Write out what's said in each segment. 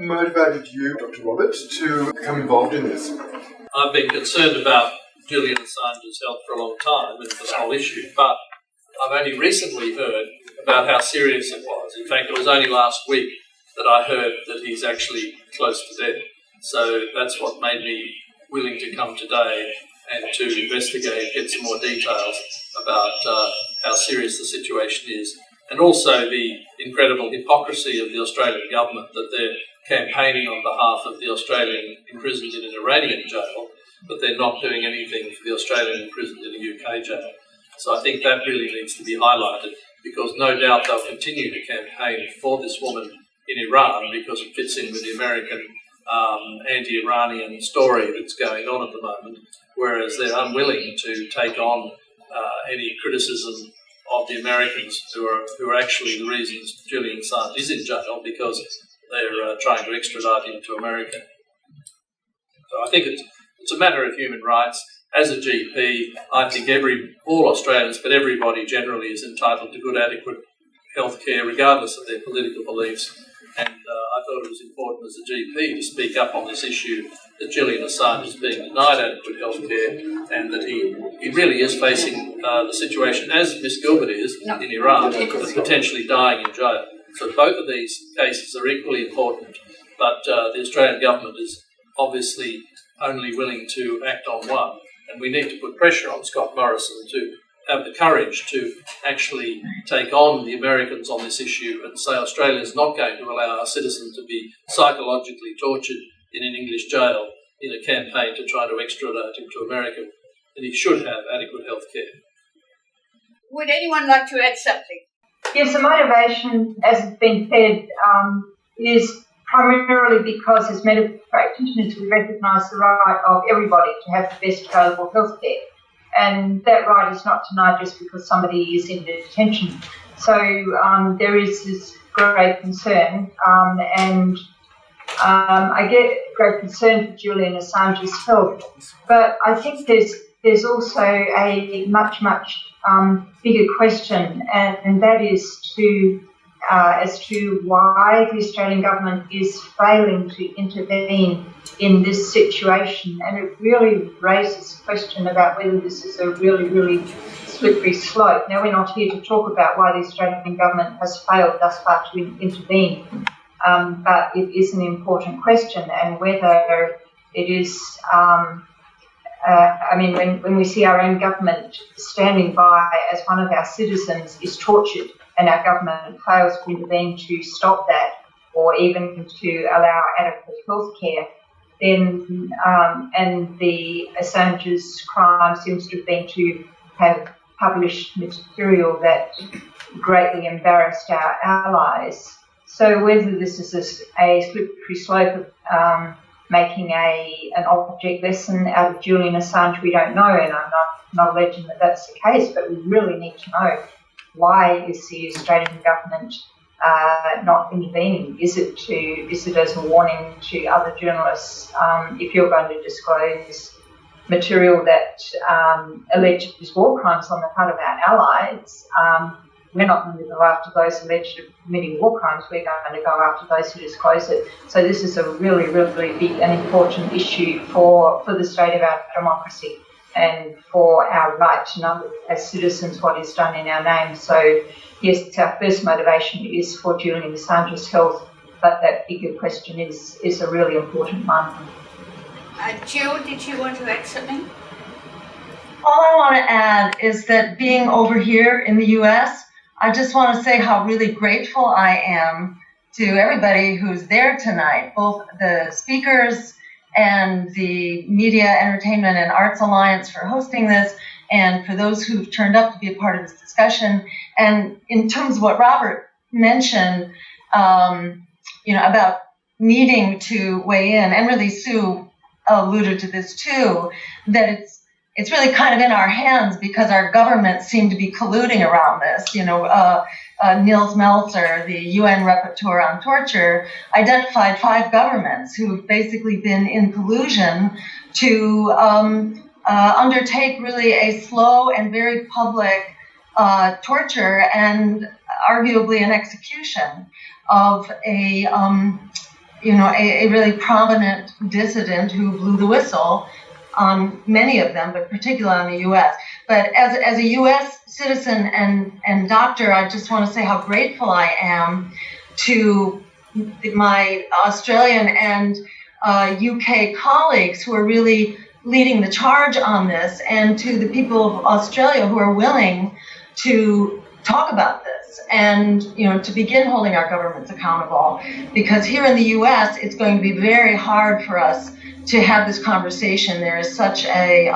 motivated you, Dr. Roberts, to become involved in this? I've been concerned about Julian Assange's health for a long time and this whole issue, but I've only recently heard about how serious it was. In fact, it was only last week that I heard that he's actually close to death. So that's what made me willing to come today and to investigate, get some more details about how serious the situation is, and also the incredible hypocrisy of the Australian government that they're campaigning on behalf of the Australian imprisoned in an Iranian jail, but they're not doing anything for the Australian imprisoned in a UK jail. So I think that really needs to be highlighted, because no doubt they'll continue to campaign for this woman in Iran because it fits in with the American anti-Iranian story that's going on at the moment, whereas they're unwilling to take on any criticism of the Americans who are actually the reasons Julian Assange is in jail, because they're trying to extradite him to America. So I think it's a matter of human rights. As a GP, I think all Australians, but everybody generally, is entitled to good, adequate health care, regardless of their political beliefs. And I thought it was important as a GP to speak up on this issue, that Julian Assange is being denied adequate health care, and that he really is facing the situation, as Miss Gilbert is in Iran, of potentially dying in jail. So both of these cases are equally important, but the Australian government is obviously only willing to act on one. And we need to put pressure on Scott Morrison to have the courage to actually take on the Americans on this issue and say Australia is not going to allow our citizens to be psychologically tortured in an English jail in a campaign to try to extradite him to America. And he should have adequate health care. Would anyone like to add something? Yes, the motivation, as has been said, is primarily because as medical practitioners we recognise the right of everybody to have the best available health care. And that right is not denied just because somebody is in detention. So there is this great concern, and I get great concern for Julian Assange's health. But I think there's also a much bigger question, and that is as to why the Australian government is failing to intervene in this situation. And it really raises a question about whether this is a really slippery slope. Now, we're not here to talk about why the Australian government has failed thus far to intervene, but it is an important question, and whether it is when we see our own government standing by as one of our citizens is tortured, and our government fails to intervene to stop that, or even to allow adequate health care, then and the Assange's crime seems to have been to have published material that greatly embarrassed our allies. So whether this is a slippery slope of making an object lesson out of Julian Assange, we don't know, and I'm not alleging that that's the case, but we really need to know, why is the Australian government not intervening? Is it as a warning to other journalists, if you're going to disclose material that alleges war crimes on the part of our allies, we're not going to go after those alleged of committing war crimes, we're going to go after those who disclose it. So this is a really big and important issue for the state of our democracy, and for our right to know as citizens what is done in our name. So yes, our first motivation is for Julian Assange's health, but that bigger question is a really important one. Jill, did you want to add something? All I want to add is that being over here in the US, I just want to say how really grateful I am to everybody who's there tonight, both the speakers and the Media, Entertainment and Arts Alliance for hosting this, and for those who've turned up to be a part of this discussion. And in terms of what Robert mentioned, about needing to weigh in, and really Sue alluded to this too, that it's really kind of in our hands because our governments seem to be colluding around this. Nils Melzer, the UN Rapporteur on torture, identified 5 governments who've basically been in collusion to undertake really a slow and very public torture and arguably an execution of a a really prominent dissident who blew the whistle on many of them, but particularly on the U.S. But as a U.S. citizen and doctor, I just want to say how grateful I am to my Australian and UK colleagues who are really leading the charge on this, and to the people of Australia who are willing to talk about this and to begin holding our governments accountable. Because here in the U.S., it's going to be very hard for us to have this conversation. There is such a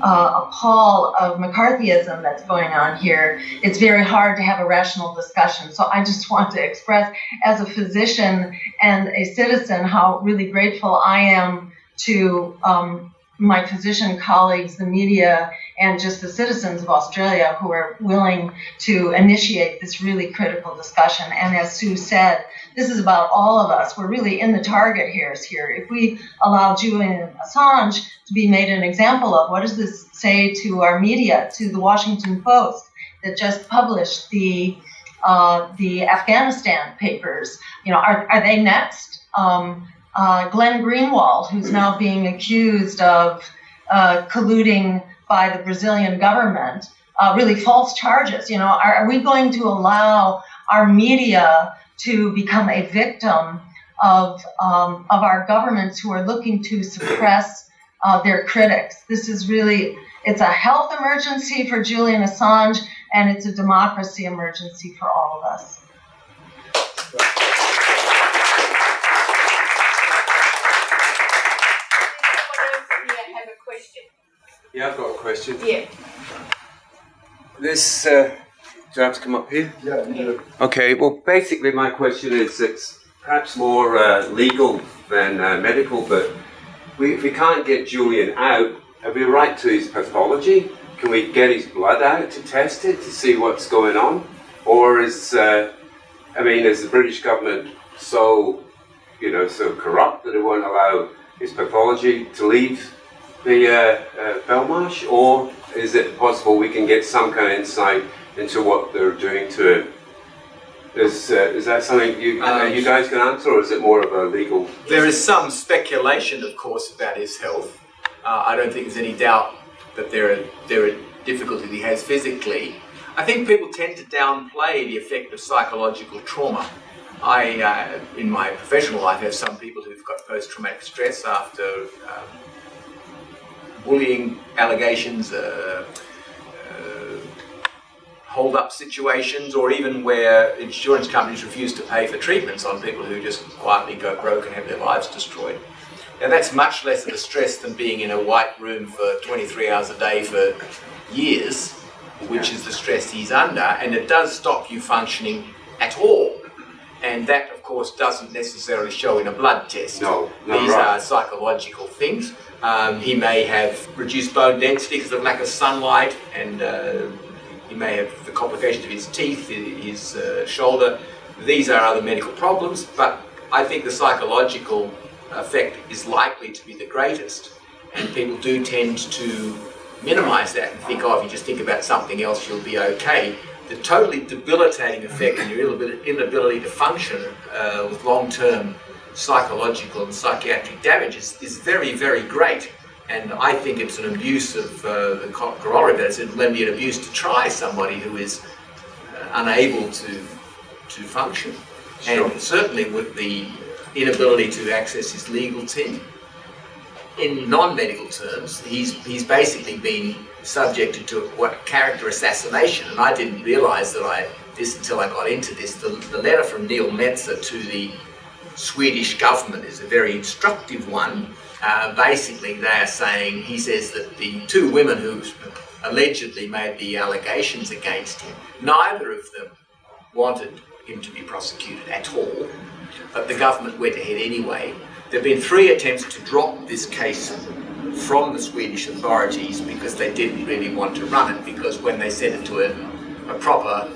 pall of McCarthyism that's going on here. It's very hard to have a rational discussion. So I just want to express, as a physician and a citizen, how really grateful I am to my physician colleagues, the media, and just the citizens of Australia who are willing to initiate this really critical discussion. And as Sue said, this is about all of us. We're really in the target hairs here. If we allow Julian Assange to be made an example of, what does this say to our media, to the Washington Post that just published the Afghanistan papers? Are they next? Glenn Greenwald, who's now being accused of colluding by the Brazilian government, really false charges. Are we going to allow our media to become a victim of our governments who are looking to suppress their critics? This is really, it's a health emergency for Julian Assange, and it's a democracy emergency for all of us. Yeah, I've got a question. Yeah. This, do I have to come up here? Yeah, you do. Okay, well, basically my question is, it's perhaps more legal than medical, but if we can't get Julian out, have we a right to his pathology? Can we get his blood out to test it, to see what's going on? Or is the British government so corrupt that it won't allow his pathology to leave the Belmarsh, or is it possible we can get some kind of insight into what they're doing to him? Is that something you guys can answer, or is it more of a legal? There is some speculation, of course, about his health. I don't think there's any doubt that there are difficulties he has physically. I think people tend to downplay the effect of psychological trauma. I, in my professional life, have some people who've got post-traumatic stress after bullying allegations, hold-up situations, or even where insurance companies refuse to pay for treatments on people who just quietly go broke and have their lives destroyed. And that's much less of a stress than being in a white room for 23 hours a day for years, which is the stress he's under, and it does stop you functioning at all. And that, of course, doesn't necessarily show in a blood test. No, These right. are psychological things. He may have reduced bone density because of lack of sunlight, and he may have the complications of his teeth, his shoulder. These are other medical problems, but I think the psychological effect is likely to be the greatest. And people do tend to minimize that and think, if you just think about something else, you'll be okay. The totally debilitating effect and your inability to function with long-term psychological and psychiatric damage is very, very great. And I think it's an abuse of the corollary of that. It may be an abuse to try somebody who is unable to function. Sure. And certainly with the inability to access his legal team. In non-medical terms, he's basically been subjected to what character assassination, and I didn't realise this until I got into this. The letter from Nils Melzer to the Swedish government is a very instructive one. Basically, they are saying, he says that the two women who allegedly made the allegations against him, neither of them wanted him to be prosecuted at all, but the government went ahead anyway. There have been 3 attempts to drop this case from the Swedish authorities because they didn't really want to run it, because when they sent it to a proper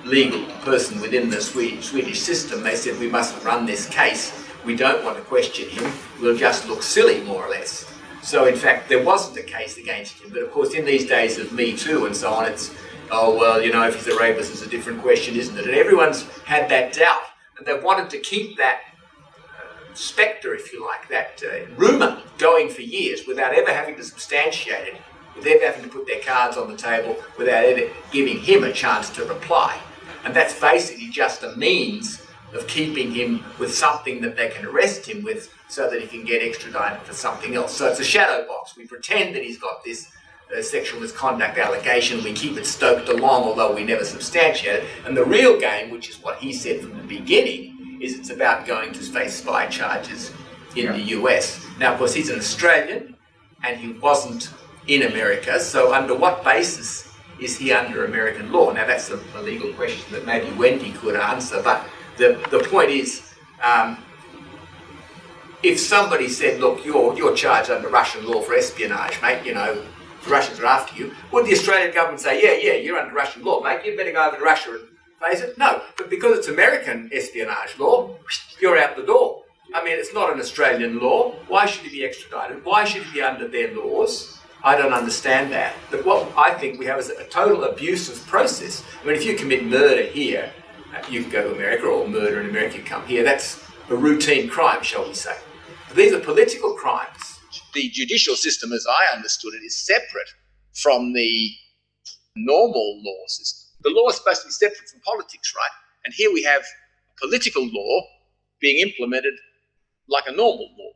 legal person within the Swedish system, they said, we mustn't run this case, we don't want to question him, we'll just look silly, more or less. So in fact, there wasn't a case against him, but of course in these days of Me Too and so on, it's, if he's a rapist, it's a different question, isn't it? And everyone's had that doubt, and they've wanted to keep that spectre, if you like, that rumour going for years without ever having to substantiate it, without ever having to put their cards on the table, without ever giving him a chance to reply. And that's basically just a means of keeping him with something that they can arrest him with so that he can get extradited for something else. So it's a shadow box. We pretend that he's got this sexual misconduct allegation, we keep it stoked along, although we never substantiate it. And the real game, which is what he said from the beginning, is it's about going to face spy charges in the US. Now, of course, he's an Australian, and he wasn't in America, so under what basis is he under American law? Now, that's a legal question that maybe Wendy could answer, but the point is, if somebody said, look, you're charged under Russian law for espionage, mate, you know, the Russians are after you, would the Australian government say, yeah, you're under Russian law, mate, you better go over to Russia and face it? No, but because it's American espionage law, you're out the door. I mean, it's not an Australian law. Why should he be extradited? Why should he be under their laws? I don't understand that. But what I think we have is a total abusive process. I mean, if you commit murder here, you can go to America, or murder in America, you come here. That's a routine crime, shall we say. But these are political crimes. The judicial system, as I understood it, is separate from the normal law system. The law is supposed to be separate from politics, right? And here we have political law being implemented like a normal law.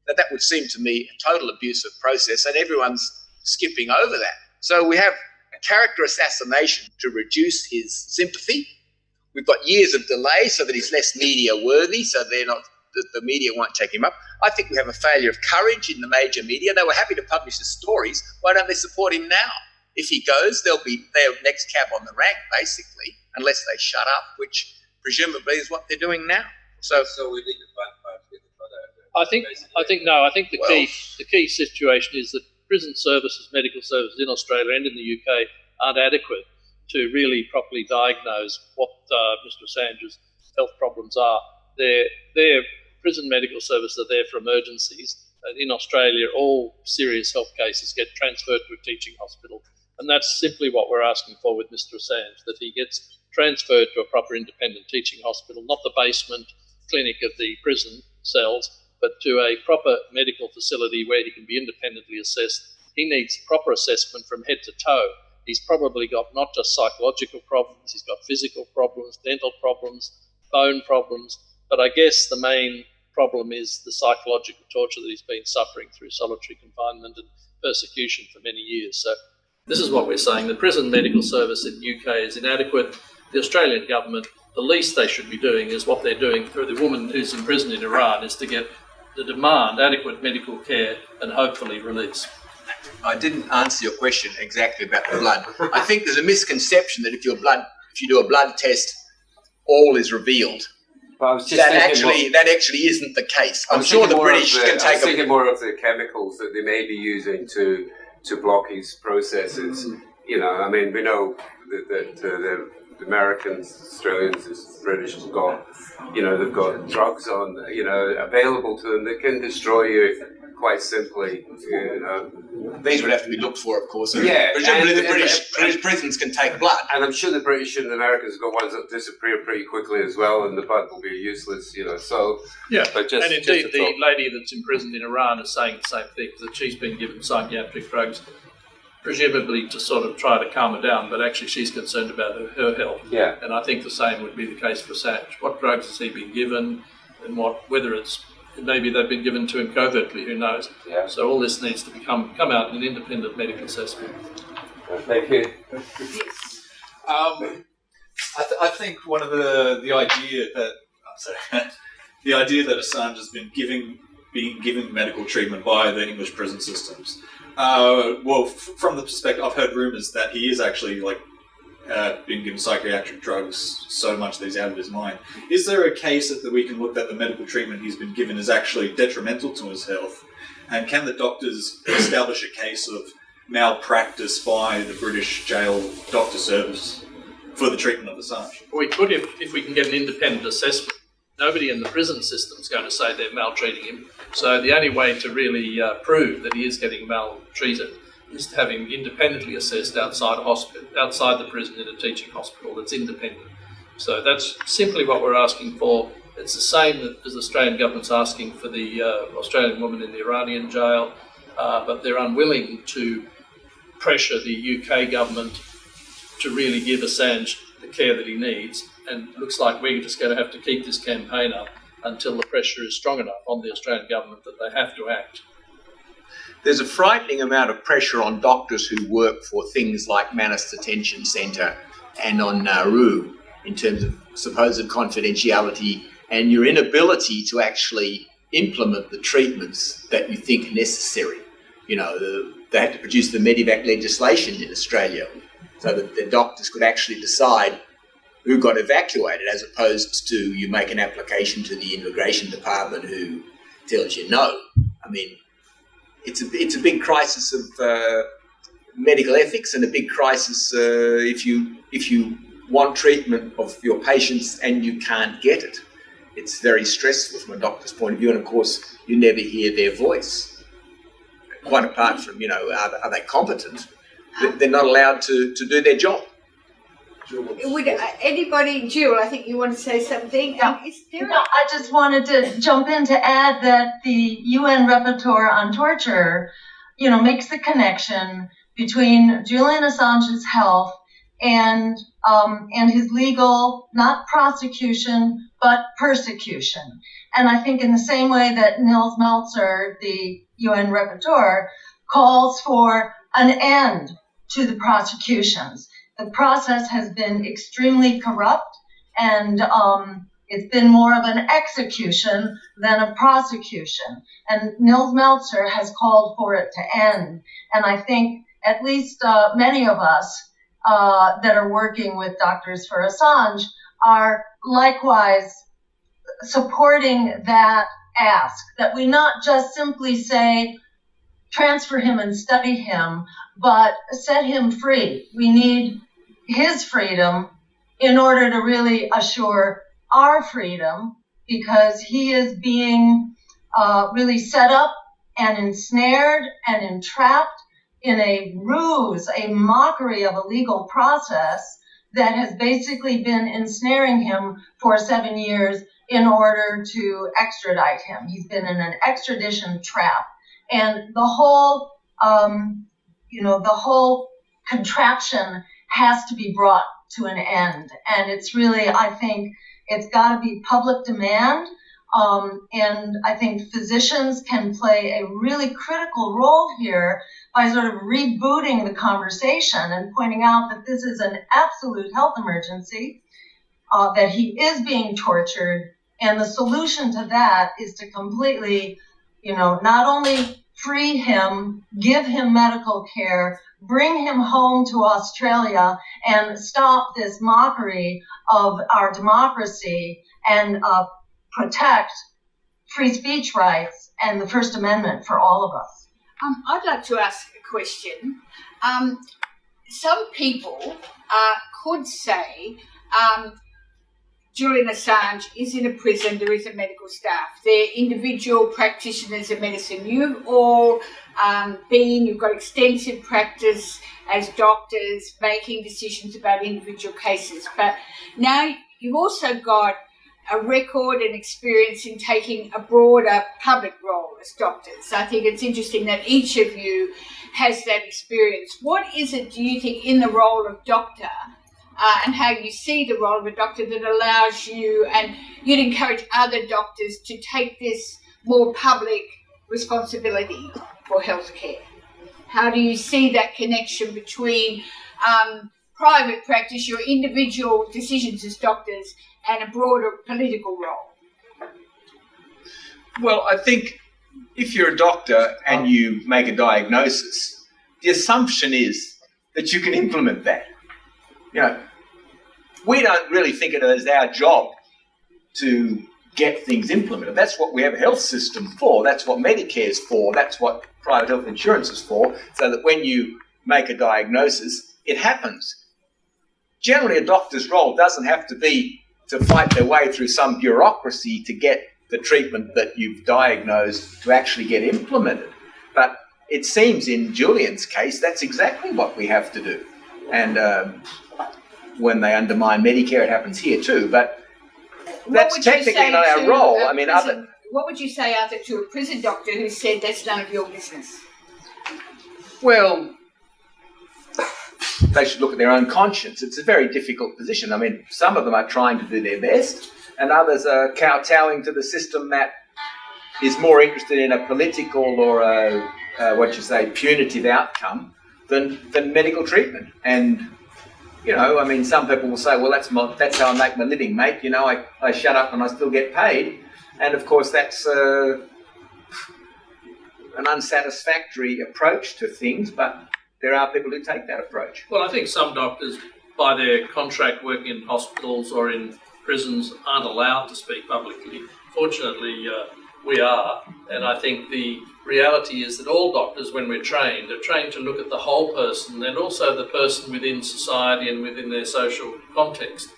That would seem to me a total abusive process, and everyone's skipping over that. So we have a character assassination to reduce his sympathy. We've got years of delay so that he's less media worthy, so the media won't take him up. I think we have a failure of courage in the major media. They were happy to publish the stories. Why don't they support him now? If he goes, they'll be their next cab on the rank, basically, unless they shut up, which presumably is what they're doing now. So we need to I think the key situation is that prison services, medical services in Australia and in the UK aren't adequate to really properly diagnose what Mr. Assange's health problems are. Their prison medical services are there for emergencies. In Australia, all serious health cases get transferred to a teaching hospital, and that's simply what we're asking for with Mr. Assange, that he gets transferred to a proper independent teaching hospital, not the basement clinic of the prison cells, but to a proper medical facility where he can be independently assessed. He needs proper assessment from head to toe. He's probably got not just psychological problems, he's got physical problems, dental problems, bone problems, but I guess the main problem is the psychological torture that he's been suffering through solitary confinement and persecution for many years. So this is what we're saying. The prison medical service in the UK is inadequate. The Australian government, the least they should be doing is what they're doing for the woman who's in prison in Iran, is to get the demand adequate medical care and hopefully release. I didn't answer your question exactly about the blood. I think there's a misconception that if you do a blood test, all is revealed. That actually isn't the case. I'm sure the British can take. I was thinking more of the chemicals that they may be using to block his processes. You know, I mean, we know that the Americans, Australians, British have got, they've got drugs available to them that can destroy you quite simply. These would have to be looked for, of course. Yeah, presumably the British prisons can take blood. And I'm sure the British and the Americans have got ones that disappear pretty quickly as well, and the blood will be useless, So yeah, but and indeed the lady that's in prison in Iran is saying the same thing, that she's been given psychiatric drugs, presumably to sort of try to calm her down, but actually she's concerned about her health. Yeah. And I think the same would be the case for Assange. What drugs has he been given, and whether it's maybe they've been given to him covertly, who knows? Yeah. So all this needs to come out in an independent medical assessment. Thank you. I think one of the idea that Assange has been given medical treatment by the English prison systems. From the perspective, I've heard rumours that he is actually been given psychiatric drugs so much that he's out of his mind. Is there a case that we can look that the medical treatment he's been given is actually detrimental to his health? And can the doctors establish a case of malpractice by the British jail doctor service for the treatment of Assange? We could if we can get an independent assessment. Nobody in the prison system is going to say they're maltreating him. So the only way to really prove that he is getting maltreated is to have him independently assessed outside the prison in a teaching hospital that's independent. So that's simply what we're asking for. It's the same as the Australian government's asking for the Australian woman in the Iranian jail, but they're unwilling to pressure the UK government to really give Assange the care that he needs. And it looks like we're just going to have to keep this campaign up until the pressure is strong enough on the Australian government that they have to act. There's a frightening amount of pressure on doctors who work for things like Manus Detention Centre and on Nauru in terms of supposed confidentiality and your inability to actually implement the treatments that you think are necessary. You know, they had to produce the Medivac legislation in Australia so that the doctors could actually decide who got evacuated, as opposed to you make an application to the immigration department who tells you no. I mean, it's a big crisis of medical ethics and a big crisis if you want treatment of your patients and you can't get it. It's very stressful from a doctor's point of view, and of course you never hear their voice. Quite apart from, you know, are they competent? They're not allowed to do their job. Would anybody, Jill, I think you want to say something? Is there I just wanted to jump in to add that the UN Rapporteur on torture, you know, makes the connection between Julian Assange's health and his legal, not prosecution, but persecution. And I think in the same way that Nils Melzer, the UN Rapporteur, calls for an end to the prosecutions. The process has been extremely corrupt, and it's been more of an execution than a prosecution. And Nils Melzer has called for it to end. And I think at least many of us that are working with Doctors for Assange are likewise supporting that ask, that we not just simply say, transfer him and study him, but set him free. We need his freedom in order to really assure our freedom, because he is being really set up and ensnared and entrapped in a ruse, a mockery of a legal process that has basically been ensnaring him for 7 years in order to extradite him. He's been in an extradition trap. And the whole, the whole contraption has to be brought to an end. And it's really, I think, it's got to be public demand. And I think physicians can play a really critical role here by sort of rebooting the conversation and pointing out that this is an absolute health emergency, that he is being tortured. And the solution to that is to completely, not only free him, give him medical care, bring him home to Australia, and stop this mockery of our democracy and protect free speech rights and the First Amendment for all of us. I'd like to ask a question. Some people could say Julian Assange is in a prison, there is a medical staff. They're individual practitioners of medicine. You've all you've got extensive practice as doctors making decisions about individual cases. But now you've also got a record and experience in taking a broader public role as doctors. I think it's interesting that each of you has that experience. What is it, do you think, in the role of doctor and how you see the role of a doctor that allows you, and you'd encourage other doctors to take this more public responsibility for healthcare? How do you see that connection between private practice, your individual decisions as doctors, and a broader political role? Well, I think if you're a doctor and you make a diagnosis, the assumption is that you can implement that. We don't really think it as our job to get things implemented. That's what we have a health system for. That's what Medicare is for. That's what private health insurance is for, so that when you make a diagnosis, it happens. Generally, a doctor's role doesn't have to be to fight their way through some bureaucracy to get the treatment that you've diagnosed to actually get implemented. But it seems in Julian's case, that's exactly what we have to do. And when they undermine Medicare, it happens here too. But that's technically not our role. I mean, what would you say to a prison doctor who said that's none of your business? Well, they should look at their own conscience. It's a very difficult position. I mean, some of them are trying to do their best, and others are kowtowing to the system that is more interested in a political or a punitive outcome than medical treatment. And I mean, some people will say, well, that's how I make my living, mate. I shut up and I still get paid. And of course, that's an unsatisfactory approach to things, but there are people who take that approach. Well, I think some doctors, by their contract working in hospitals or in prisons, aren't allowed to speak publicly. Fortunately, we are, and I think the reality is that all doctors, when we're trained, are trained to look at the whole person and also the person within society and within their social context.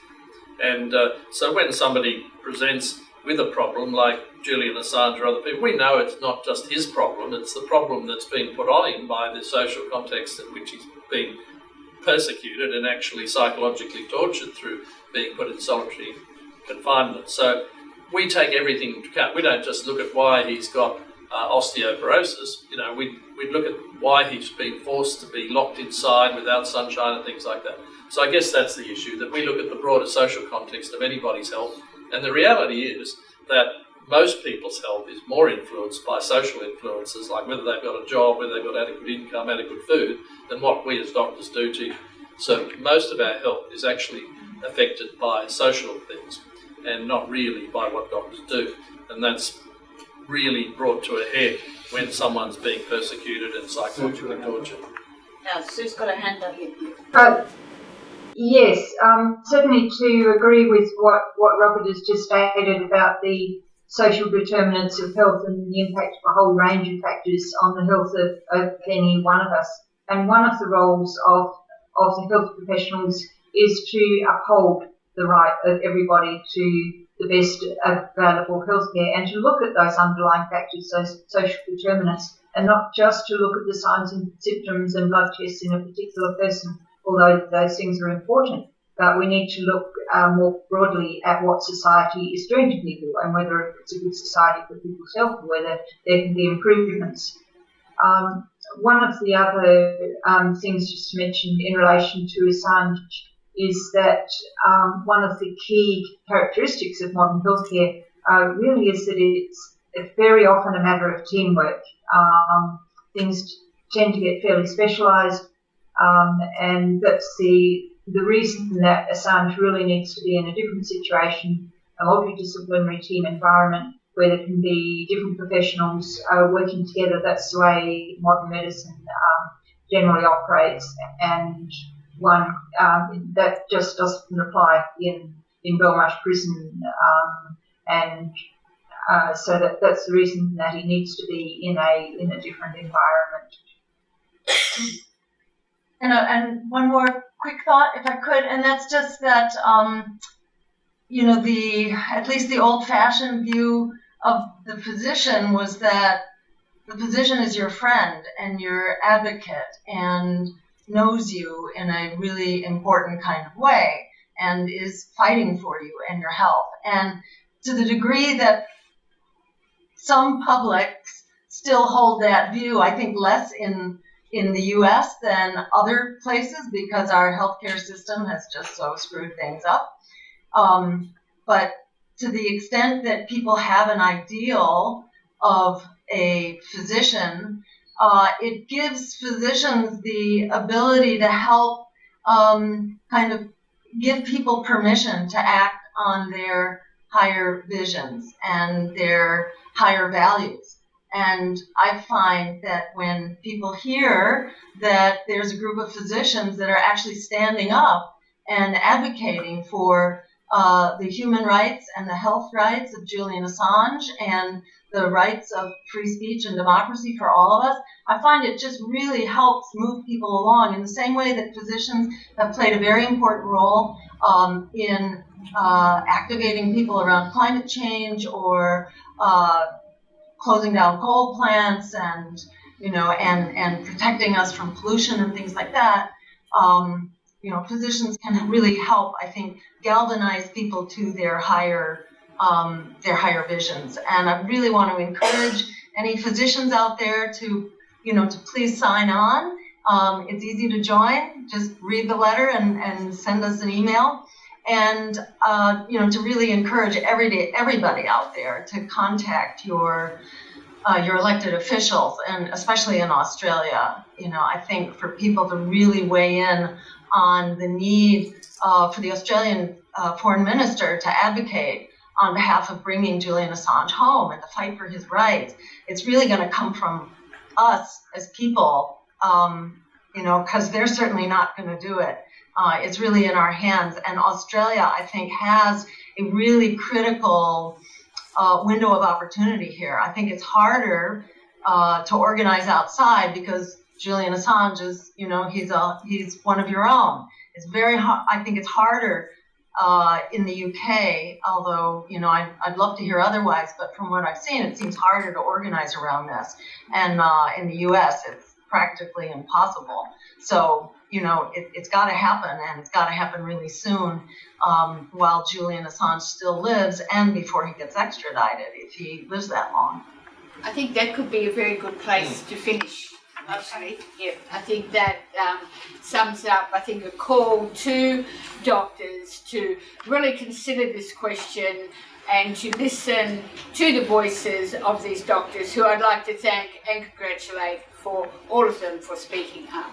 And so when somebody presents with a problem like Julian Assange or other people, we know it's not just his problem, it's the problem that's been put on him by the social context in which he's been persecuted and actually psychologically tortured through being put in solitary confinement. So we take everything into account. We don't just look at why he's got osteoporosis. We look at why he's been forced to be locked inside without sunshine and things like that. So I guess that's the issue, that we look at the broader social context of anybody's health. And the reality is that most people's health is more influenced by social influences, like whether they've got a job, whether they've got adequate income, adequate food, than what we as doctors do to you. So most of our health is actually affected by social things and not really by what doctors do. And that's really brought to a head when someone's being persecuted and psychologically tortured. Now, Sue's got a hand up here. Yes, certainly to agree with what Robert has just stated about the social determinants of health and the impact of a whole range of factors on the health of any one of us. And one of the roles of the health professionals is to uphold the right of everybody to the best available healthcare and to look at those underlying factors, those social determinants, and not just to look at the signs and symptoms and blood tests in a particular person, although those things are important. But we need to look more broadly at what society is doing to people and whether it's a good society for people's health or whether there can be improvements. One of the other things just to mention in relation to Assange is that one of the key characteristics of modern healthcare really is that it's very often a matter of teamwork. Things tend to get fairly specialised, and that's the reason that Assange really needs to be in a different situation, a multidisciplinary team environment where there can be different professionals working together. That's the way modern medicine generally operates, and one that just doesn't apply in Belmarsh prison, so that's the reason that he needs to be in a different environment. And one more quick thought, if I could, and that's just that at least the old-fashioned view of the physician was that the physician is your friend and your advocate and knows you in a really important kind of way and is fighting for you and your health. And to the degree that some publics still hold that view, I think less in the U.S. than other places because our healthcare system has just so screwed things up. But to the extent that people have an ideal of a physician, it gives physicians the ability to help kind of give people permission to act on their higher visions and their higher values. And I find that when people hear that there's a group of physicians that are actually standing up and advocating for the human rights and the health rights of Julian Assange and the rights of free speech and democracy for all of us, I find it just really helps move people along in the same way that physicians have played a very important role in activating people around climate change or closing down coal plants and protecting us from pollution and things like that. Physicians can really help, I think, galvanize people to their higher their higher visions. And I really want to encourage any physicians out there to please sign on. It's easy to join. Just read the letter and send us an email. And, to really encourage everybody out there to contact your elected officials, and especially in Australia. I think for people to really weigh in on the need for the Australian foreign minister to advocate on behalf of bringing Julian Assange home and to fight for his rights. It's really going to come from us as people, because they're certainly not going to do it. It's really in our hands. And Australia, I think, has a really critical window of opportunity here. I think it's harder to organize outside because Julian Assange is, he's one of your own. It's very hard. I think it's harder in the UK, although, I'd love to hear otherwise, but from what I've seen, it seems harder to organize around this. And in the US, it's practically impossible. So, it's got to happen, and it's got to happen really soon while Julian Assange still lives and before he gets extradited, if he lives that long. I think that could be a very good place to finish. Actually, yeah, I think that sums up, I think, a call to doctors to really consider this question and to listen to the voices of these doctors, who I'd like to thank and congratulate for all of them for speaking up.